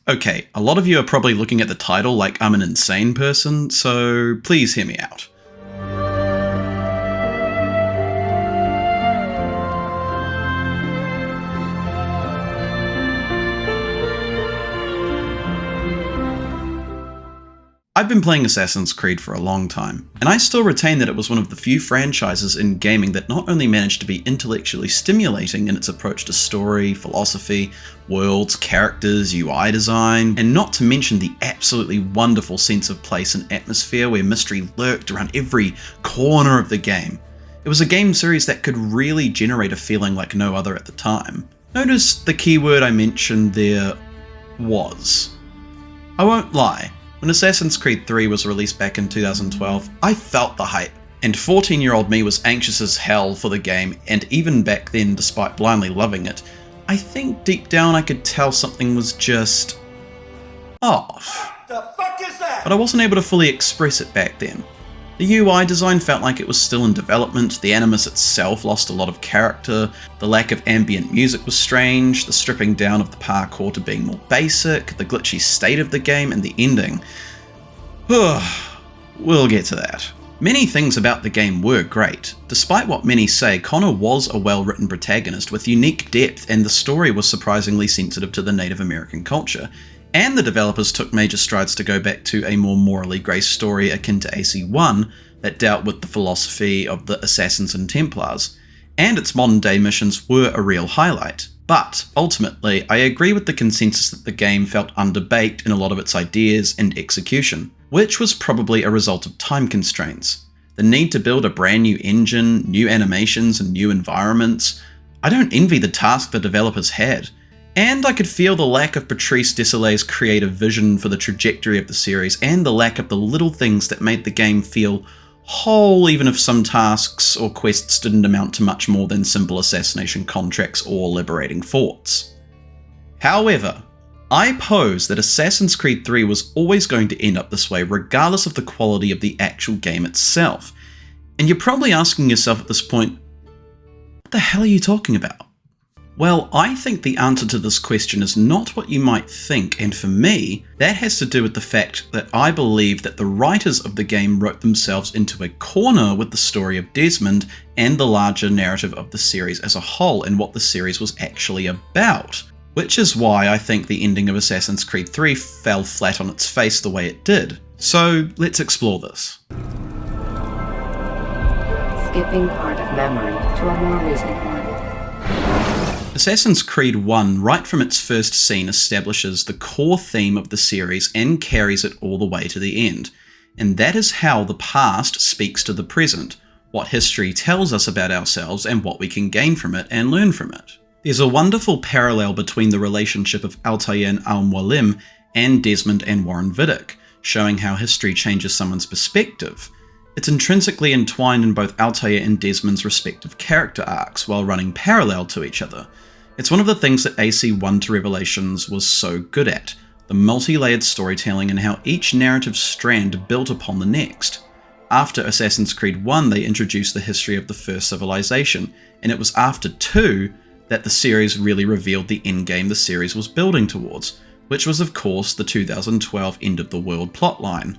Okay, a lot of you are probably looking at the title like I'm an insane person, so please hear me out. I've been playing Assassin's Creed for a long time, and I still retain that it was one of the few franchises in gaming that not only managed to be intellectually stimulating in its approach to story, philosophy, worlds, characters, UI design, and not to mention the absolutely wonderful sense of place and atmosphere where mystery lurked around every corner of the game. It was a game series that could really generate a feeling like no other at the time. Notice the keyword I mentioned there, was. I won't lie. When Assassin's Creed 3 was released back in 2012, I felt the hype, and 14-year-old me was anxious as hell for the game, and even back then, despite blindly loving it, I think deep down I could tell something was just off. The fuck is that? But I wasn't able to fully express it back then. The UI design felt like it was still in development, the animus itself lost a lot of character, the lack of ambient music was strange, the stripping down of the parkour to being more basic, the glitchy state of the game, and the ending. We'll get to that. Many things about the game were great. Despite what many say, Connor was a well-written protagonist with unique depth, and the story was surprisingly sensitive to the Native American culture. And the developers took major strides to go back to a more morally grey story akin to AC1 that dealt with the philosophy of the Assassins and Templars, and its modern day missions were a real highlight. But ultimately, I agree with the consensus that the game felt underbaked in a lot of its ideas and execution, which was probably a result of time constraints. The need to build a brand new engine, new animations and new environments. I don't envy the task the developers had. And I could feel the lack of Patrice Désilets' creative vision for the trajectory of the series, and the lack of the little things that made the game feel whole, even if some tasks or quests didn't amount to much more than simple assassination contracts or liberating forts. However, I pose that Assassin's Creed 3 was always going to end up this way regardless of the quality of the actual game itself. And you're probably asking yourself at this point, what the hell are you talking about? Well, I think the answer to this question is not what you might think, and for me, that has to do with the fact that I believe that the writers of the game wrote themselves into a corner with the story of Desmond and the larger narrative of the series as a whole and what the series was actually about. Which is why I think the ending of Assassin's Creed 3 fell flat on its face the way it did. So let's explore this. Skipping part of memory to a more recent one. Assassin's Creed 1, right from its first scene, establishes the core theme of the series and carries it all the way to the end. And that is how the past speaks to the present, what history tells us about ourselves and what we can gain from it and learn from it. There's a wonderful parallel between the relationship of Altair and Al-Mualim and Desmond and Warren Vidic, showing how history changes someone's perspective. It's intrinsically entwined in both Altair and Desmond's respective character arcs while running parallel to each other. It's one of the things that AC1 to Revelations was so good at, the multi-layered storytelling and how each narrative strand built upon the next. After Assassin's Creed 1 they introduced the history of the first civilization, and it was after 2 that the series really revealed the endgame the series was building towards, which was of course the 2012 end of the world plotline.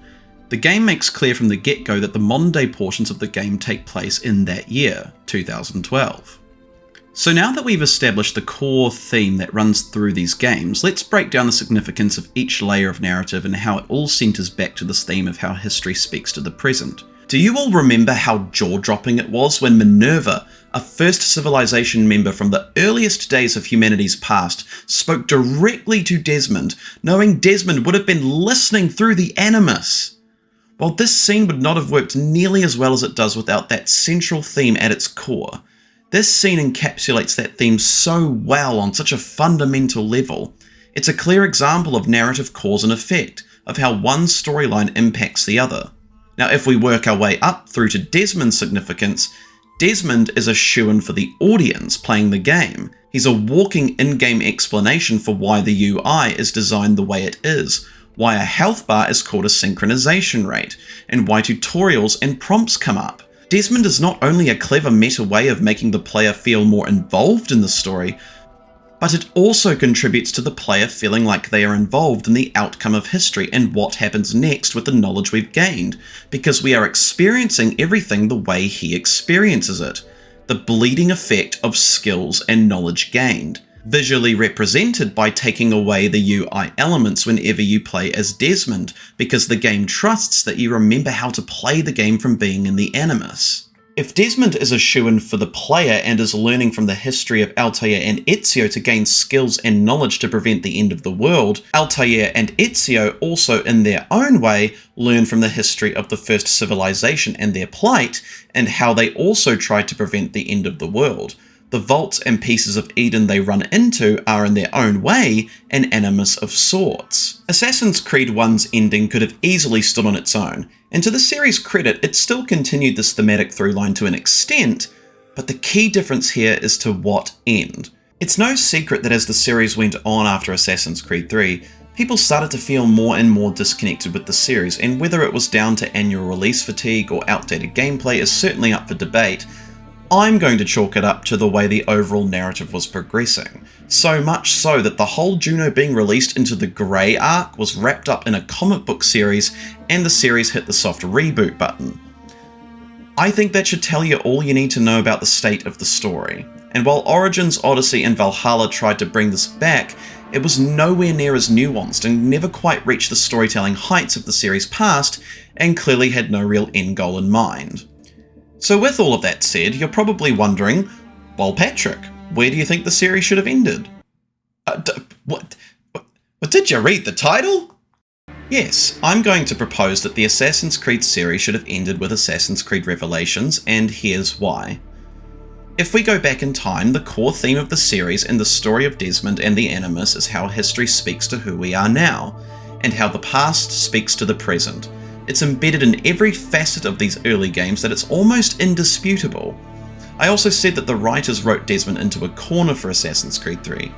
The game makes clear from the get-go that the modern day portions of the game take place in that year, 2012. So now that we've established the core theme that runs through these games, let's break down the significance of each layer of narrative and how it all centers back to this theme of how history speaks to the present. Do you all remember how jaw-dropping it was when Minerva, a first civilization member from the earliest days of humanity's past, spoke directly to Desmond, knowing Desmond would have been listening through the Animus? Well, this scene would not have worked nearly as well as it does without that central theme at its core. This scene encapsulates that theme so well on such a fundamental level. It's a clear example of narrative cause and effect, of how one storyline impacts the other. Now, if we work our way up through to Desmond's significance, Desmond is a shoo-in for the audience playing the game. He's a walking in-game explanation for why the UI is designed the way it is, why a health bar is called a synchronization rate, and why tutorials and prompts come up. Desmond is not only a clever meta way of making the player feel more involved in the story, But it also contributes to the player feeling like they are involved in the outcome of history and what happens next with the knowledge we've gained, because we are experiencing everything the way he experiences it, the bleeding effect of skills and knowledge gained, visually represented by taking away the UI elements whenever you play as Desmond, because the game trusts that you remember how to play the game from being in the Animus. If Desmond is a shoo-in for the player and is learning from the history of Altair and Ezio to gain skills and knowledge to prevent the end of the world, Altair and Ezio also in their own way learn from the history of the first civilization and their plight, and how they also tried to prevent the end of the world. The vaults and pieces of Eden they run into are in their own way an animus of sorts. Assassin's Creed 1's ending could have easily stood on its own, and to the series' credit, it still continued this thematic through-line to an extent, but the key difference here is to what end. It's no secret that as the series went on after Assassin's Creed 3, people started to feel more and more disconnected with the series, and whether it was down to annual release fatigue or outdated gameplay is certainly up for debate. I'm going to chalk it up to the way the overall narrative was progressing, so much so that the whole Juno being released into the Grey arc was wrapped up in a comic book series and the series hit the soft reboot button. I think that should tell you all you need to know about the state of the story, and while Origins, Odyssey and Valhalla tried to bring this back, it was nowhere near as nuanced and never quite reached the storytelling heights of the series past, and clearly had no real end goal in mind. So with all of that said, you're probably wondering, well Patrick, where do you think the series should have ended? What did you read the title? Yes, I'm going to propose that the Assassin's Creed series should have ended with Assassin's Creed Revelations, and here's why. If we go back in time, the core theme of the series and the story of Desmond and the Animus is how history speaks to who we are now, and how the past speaks to the present. It's embedded in every facet of these early games that it's almost indisputable. I also said that the writers wrote Desmond into a corner for Assassin's Creed 3.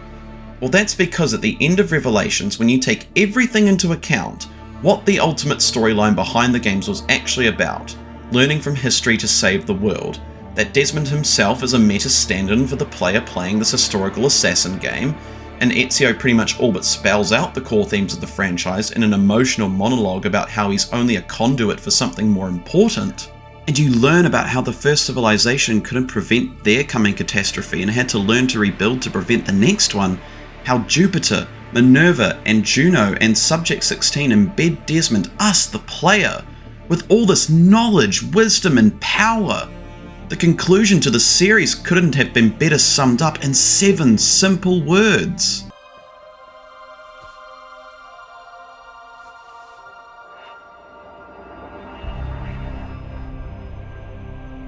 Well, that's because at the end of Revelations, when you take everything into account, what the ultimate storyline behind the games was actually about, learning from history to save the world, that Desmond himself is a meta stand-in for the player playing this historical assassin game, and Ezio pretty much all but spells out the core themes of the franchise in an emotional monologue about how he's only a conduit for something more important. And you learn about how the first civilization couldn't prevent their coming catastrophe and had to learn to rebuild to prevent the next one, how Jupiter, Minerva and Juno and Subject 16 embed Desmond, us the player, with all this knowledge, wisdom and power. The conclusion to the series couldn't have been better summed up in 7 simple words.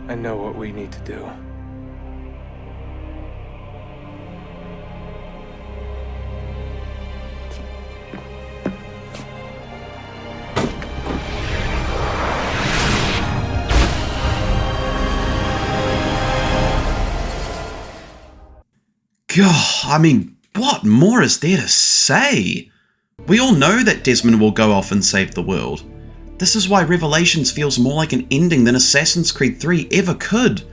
I know what we need to do. God, I mean, what more is there to say? We all know that Desmond will go off and save the world. This is why Revelations feels more like an ending than Assassin's Creed 3 ever could.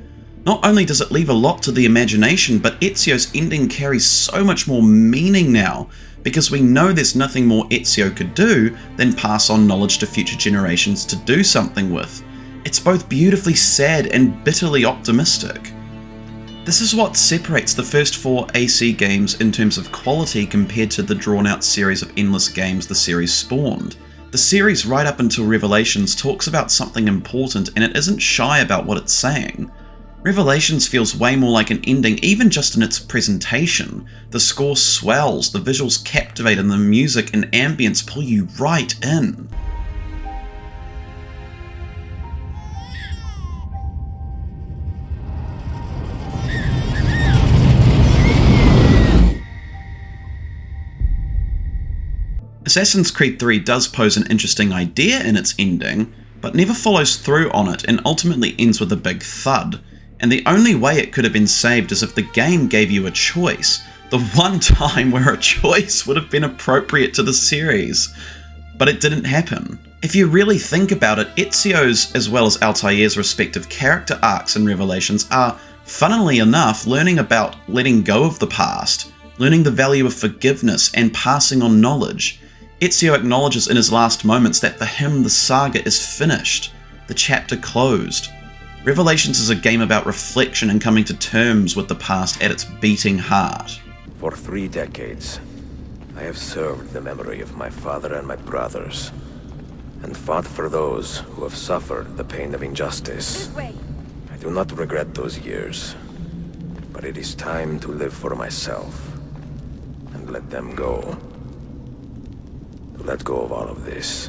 Not only does it leave a lot to the imagination, but Ezio's ending carries so much more meaning now, because we know there's nothing more Ezio could do than pass on knowledge to future generations to do something with. It's both beautifully sad and bitterly optimistic. This is what separates the first 4 AC games in terms of quality compared to the drawn-out series of endless games the series spawned. The series right up until Revelations talks about something important and it isn't shy about what it's saying. Revelations feels way more like an ending even just in its presentation. The score swells, the visuals captivate and the music and ambience pull you right in. Assassin's Creed 3 does pose an interesting idea in its ending, but never follows through on it and ultimately ends with a big thud. And the only way it could have been saved is if the game gave you a choice. The one time where a choice would have been appropriate to the series. But it didn't happen. If you really think about it, Ezio's as well as Altair's respective character arcs and Revelations are, funnily enough, learning about letting go of the past, learning the value of forgiveness and passing on knowledge. Ezio acknowledges in his last moments that for him the saga is finished, the chapter closed. Revelations is a game about reflection and coming to terms with the past at its beating heart. For 3 decades, I have served the memory of my father and my brothers, and fought for those who have suffered the pain of injustice. I do not regret those years, but it is time to live for myself, and let them go. Let go of all of this.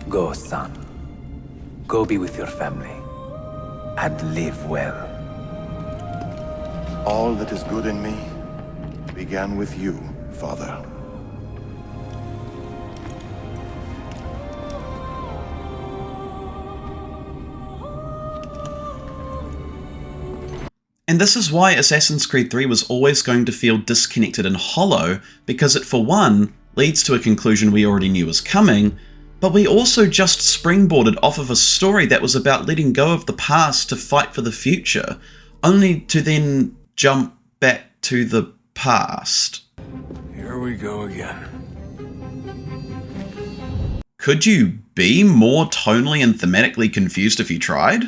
Go, son. Go be with your family. And live well. All that is good in me began with you, Father. And this is why Assassin's Creed 3 was always going to feel disconnected and hollow, because it, for one, leads to a conclusion we already knew was coming, but we also just springboarded off of a story that was about letting go of the past to fight for the future, only to then jump back to the past. Here we go again. Could you be more tonally and thematically confused if you tried?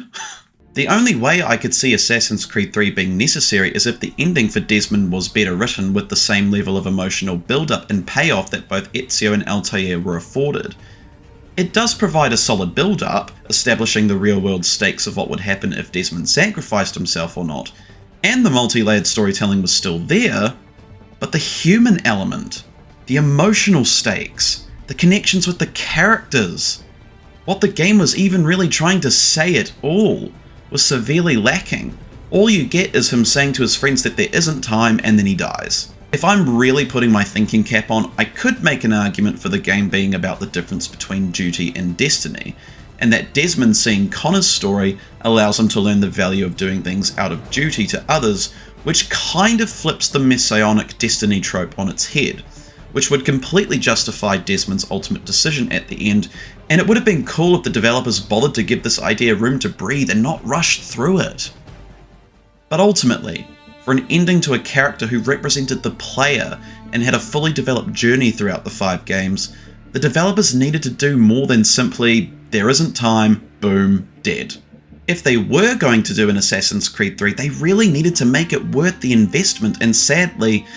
The only way I could see Assassin's Creed 3 being necessary is if the ending for Desmond was better written with the same level of emotional build-up and payoff that both Ezio and Altair were afforded. It does provide a solid build-up, establishing the real-world stakes of what would happen if Desmond sacrificed himself or not, and the multi-layered storytelling was still there, but the human element, the emotional stakes, the connections with the characters, what the game was even really trying to say at all, was severely lacking. All you get is him saying to his friends that there isn't time and then he dies. If I'm really putting my thinking cap on, I could make an argument for the game being about the difference between duty and destiny, and that Desmond seeing Connor's story allows him to learn the value of doing things out of duty to others, which kind of flips the messianic destiny trope on its head, which would completely justify Desmond's ultimate decision at the end, and it would have been cool if the developers bothered to give this idea room to breathe and not rush through it. But ultimately, for an ending to a character who represented the player and had a fully developed journey throughout the 5 games, the developers needed to do more than simply, there isn't time, boom, dead. If they were going to do an Assassin's Creed 3, they really needed to make it worth the investment, and sadly,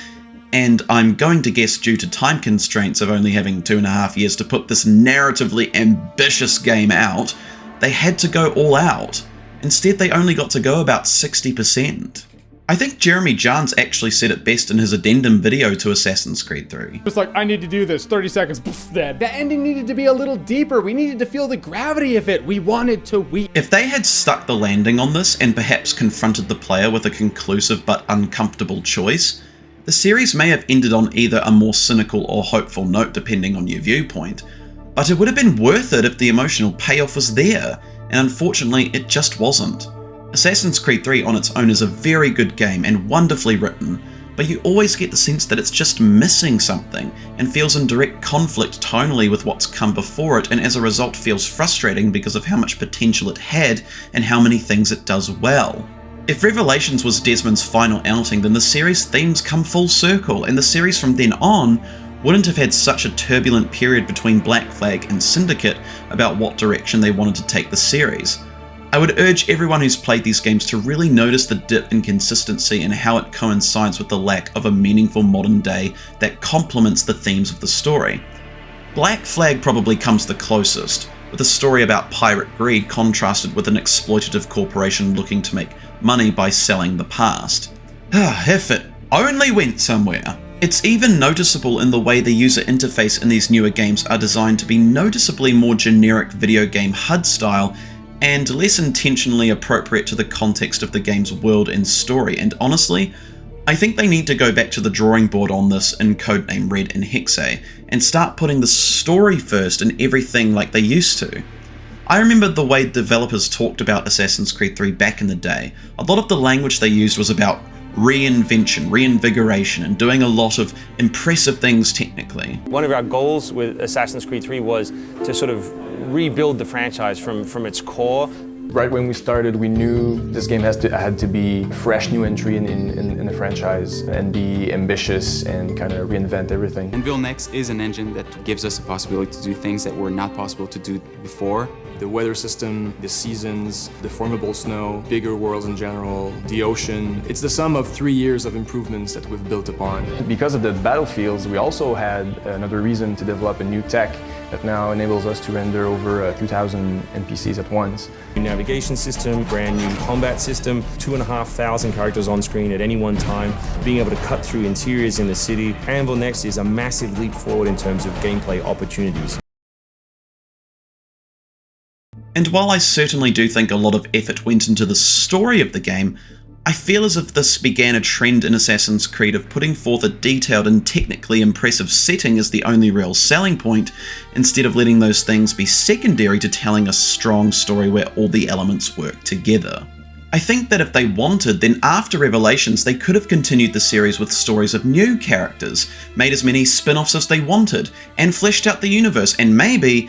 and I'm going to guess due to time constraints of only having 2.5 years to put this narratively ambitious game out, they had to go all out. Instead, they only got to go about 60%. I think Jeremy Jahns actually said it best in his addendum video to Assassin's Creed 3. It's like, I need to do this, 30 seconds, poof, dead. The ending needed to be a little deeper. We needed to feel the gravity of it. We wanted to weep. If they had stuck the landing on this and perhaps confronted the player with a conclusive but uncomfortable choice, the series may have ended on either a more cynical or hopeful note depending on your viewpoint, but it would have been worth it if the emotional payoff was there, and unfortunately it just wasn't. Assassin's Creed 3 on its own is a very good game and wonderfully written, but you always get the sense that it's just missing something and feels in direct conflict tonally with what's come before it, and as a result feels frustrating because of how much potential it had and how many things it does well. If Revelations was Desmond's final outing, then the series' themes come full circle, and the series from then on wouldn't have had such a turbulent period between Black Flag and Syndicate about what direction they wanted to take the series. I would urge everyone who's played these games to really notice the dip in consistency and how it coincides with the lack of a meaningful modern day that complements the themes of the story. Black Flag probably comes the closest, with a story about pirate greed contrasted with an exploitative corporation looking to make money by selling the past. If it only went somewhere. It's even noticeable in the way the user interface in these newer games are designed to be noticeably more generic video game HUD style and less intentionally appropriate to the context of the game's world and story, and honestly, I think they need to go back to the drawing board on this in Codename Red and Hexe, and start putting the story first in everything like they used to. I remember the way developers talked about Assassin's Creed 3 back in the day. A lot of the language they used was about reinvention, reinvigoration, and doing a lot of impressive things technically. One of our goals with Assassin's Creed 3 was to sort of rebuild the franchise from its core. Right when we started, we knew this game had to be a fresh new entry in the franchise and be ambitious and kind of reinvent everything. Anvil Next is an engine that gives us the possibility to do things that were not possible to do before. The weather system, the seasons, the formidable snow, bigger worlds in general, the ocean. It's the sum of 3 years of improvements that we've built upon. Because of the battlefields, we also had another reason to develop a new tech that now enables us to render over 2,000 NPCs at once. New navigation system, brand new combat system, 2,500 characters on screen at any one time, being able to cut through interiors in the city. Anvil Next is a massive leap forward in terms of gameplay opportunities. And while I certainly do think a lot of effort went into the story of the game, I feel as if this began a trend in Assassin's Creed of putting forth a detailed and technically impressive setting as the only real selling point, instead of letting those things be secondary to telling a strong story where all the elements work together. I think that if they wanted, then after Revelations they could have continued the series with stories of new characters, made as many spin-offs as they wanted, and fleshed out the universe, and maybe,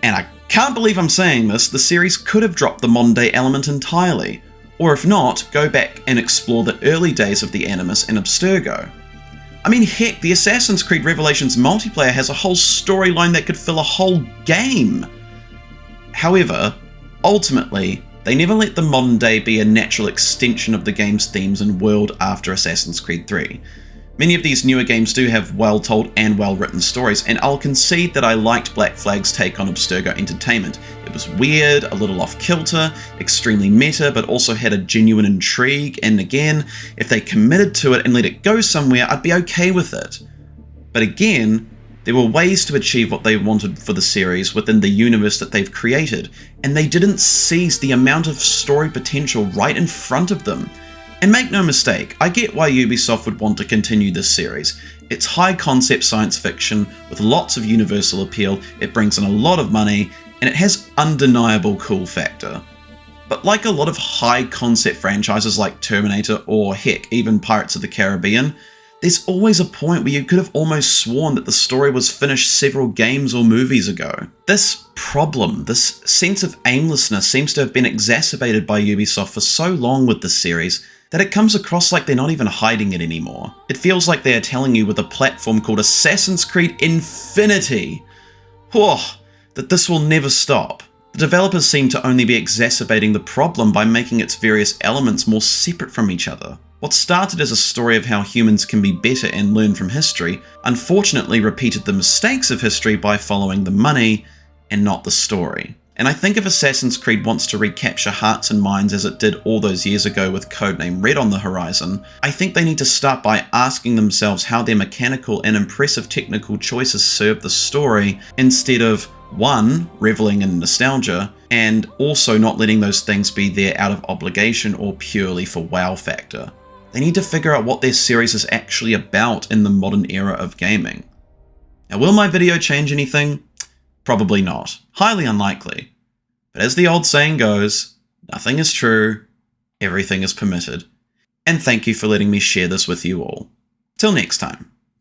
and I can't believe I'm saying this, the series could have dropped the modern day element entirely. Or if not, go back and explore the early days of the Animus and Abstergo. I mean, heck, the Assassin's Creed Revelations multiplayer has a whole storyline that could fill a whole game. However, ultimately, they never let the modern day be a natural extension of the game's themes and world after Assassin's Creed 3. Many of these newer games do have well-told and well-written stories, and I'll concede that I liked Black Flag's take on Abstergo entertainment. It was weird, a little off-kilter, extremely meta, but also had a genuine intrigue, and again, if they committed to it and let it go somewhere, I'd be okay with it. But again, there were ways to achieve what they wanted for the series within the universe that they've created, and they didn't seize the amount of story potential right in front of them. And make no mistake, I get why Ubisoft would want to continue this series. It's high-concept science fiction with lots of universal appeal, it brings in a lot of money, and it has undeniable cool factor. But like a lot of high-concept franchises like Terminator or heck, even Pirates of the Caribbean, there's always a point where you could have almost sworn that the story was finished several games or movies ago. This problem, this sense of aimlessness seems to have been exacerbated by Ubisoft for so long with this series that it comes across like they're not even hiding it anymore. It feels like they are telling you with a platform called Assassin's Creed Infinity, that this will never stop. The developers seem to only be exacerbating the problem by making its various elements more separate from each other. What started as a story of how humans can be better and learn from history, unfortunately repeated the mistakes of history by following the money and not the story. And I think if Assassin's Creed wants to recapture hearts and minds as it did all those years ago with Codename Red on the horizon, I think they need to start by asking themselves how their mechanical and impressive technical choices serve the story, instead of 1. Reveling in nostalgia, and also not letting those things be there out of obligation or purely for wow factor. They need to figure out what their series is actually about in the modern era of gaming. Now, will my video change anything? Probably not. Highly unlikely. But as the old saying goes, nothing is true, everything is permitted. And thank you for letting me share this with you all. Till next time.